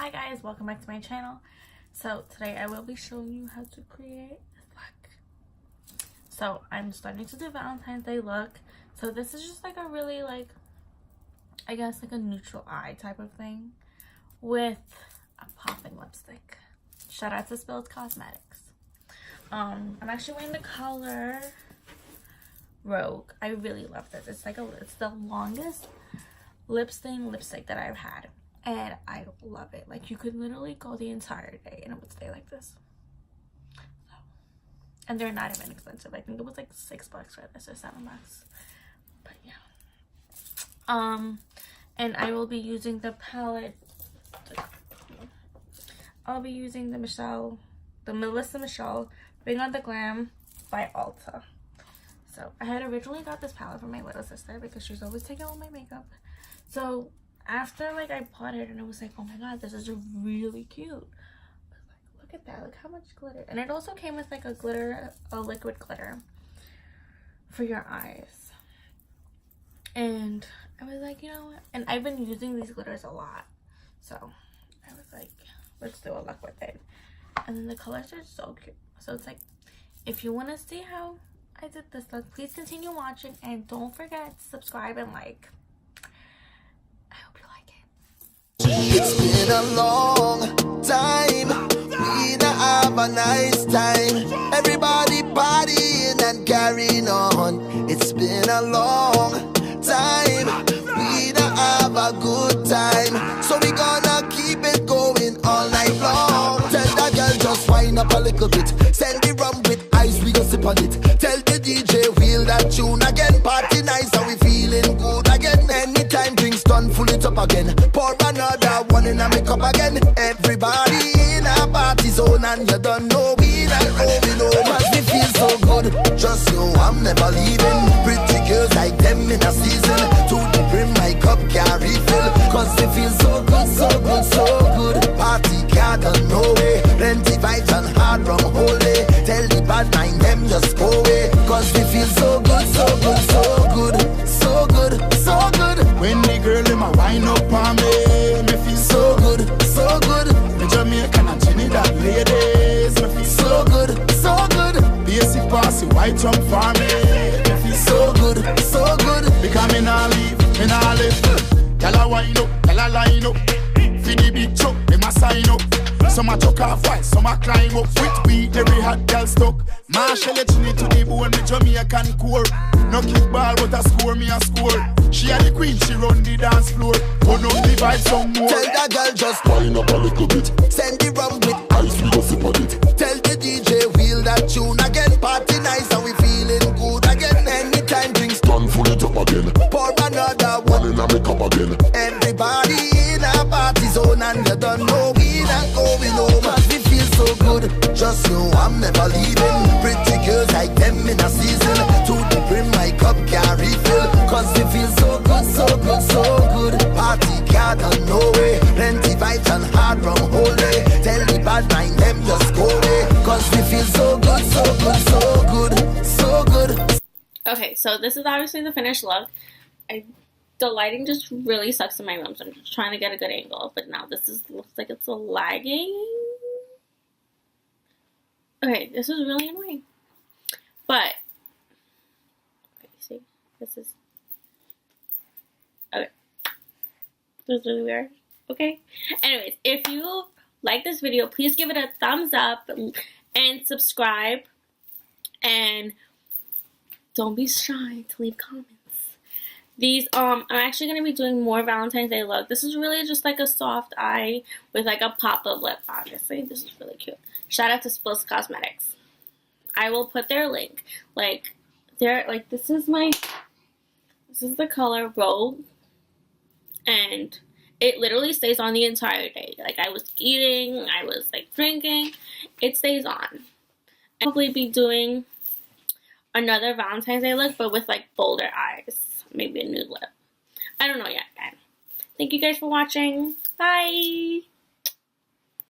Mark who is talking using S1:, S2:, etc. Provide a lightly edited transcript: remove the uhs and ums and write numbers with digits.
S1: Hi guys, welcome back to my channel. So today I will be showing you how to create this look. So I'm starting to do Valentine's Day look. So this is just like a really I guess like a neutral eye type of thing with a popping lipstick. Shout out to Spil Cosmetics. I'm actually wearing the color Rogue. I really love this. It's the longest lip stain lipstick that I've had. And I love it. Like, you could literally go the entire day and it would stay like this. So, and they're not even expensive. I think it was like $6 for this or $7. But yeah. And I will be using the palette. I'll be using the Melisa Michelle Bring on the Glam by Ulta. So I had originally got this palette from my little sister because she's always taking all my makeup. So after I bought it and it was like, oh my god, this is really cute. I was like, look at that, look how much glitter. And it also came with like a liquid glitter for your eyes. And I was like, you know what? And I've been using these glitters a lot. So I was like, let's do a look with it. And then the colors are so cute. So it's like, if you want to see how I did this look, please continue watching and don't forget to subscribe and like.
S2: It's been a long time, we not have a nice time. Everybody partying and carrying on. It's been a long time, we not have a good time. So we gonna keep it going all night long. Tell that girl just wind up a little bit. Send the rum with ice, we gon' sip on it. Tell the DJ wheel that tune again. Party nice and we feeling good again. Anytime drinks done, full it up again. Pour another one in a makeup again. Everybody in a party zone and you don't know we not going home. As we feel so good, just know I'm never leaving. Pretty girls like them in a season. To the brim my cup can't refill. Cause it feels so good, so good, so good. Party can't done no way. Plenty vibes and hard rum holy. Tell the bad mind them just go away. Cause we feel so good, so good, so good. So good, so good.
S3: When the girl in my wine up on me feel so good, so good. The Jamaican and Trinidad ladies, me feel so good, so good. Basic passy white rum for me feel so good, so good. Because me nah leave, me nah live. Tell her wine up, tell her line up. For the big truck, they must sign up. Some a chuck off while, some a climb up. With beat, every hot girl stuck. Marshall it to the bone, me Jamaican core. No kickball, but a score, me a score. She and the queen, she run the dance floor. Turn up the vibe some more.
S2: Tell that girl just wind up a little bit. Send the rum with ice, we go sip on it. Tell the DJ wheel that tune again. Party nice and we feeling good again. Anytime drinks done, full it up again. Pour another one in a makeup again. Everybody in a party zone and you don't know we not going home. Cause we feel so good, just know I'm never leaving. Pretty girls like them in a season. To the brim my cup can't refill. Cause we feel so good, so good, so good. Party can't done no way. Plenty vibes and hard rum holy. Tell the bad mind them just go away. Cause we feel so good, so good, so good, so good.
S1: Okay, so this is obviously the finished look. The lighting just really sucks in my room, so I'm just trying to get a good angle. But now this looks like it's a lagging. Okay, this is really annoying. But okay, see, this is okay. This is really weird. Okay. Anyways, if you like this video, please give it a thumbs up and subscribe. And don't be shy to leave comments. These, I'm actually going to be doing more Valentine's Day look. This is really just like a soft eye with like a pop-up lip, obviously. This is really cute. Shout out to Spil Cosmetics. I will put their link. This is the color Rogue. And it literally stays on the entire day. Like, I was eating, I was like drinking. It stays on. I'll probably be doing another Valentine's Day look, but with like bolder eyes. Maybe a nude lip. I don't know yet, guys. Thank you guys for watching. Bye!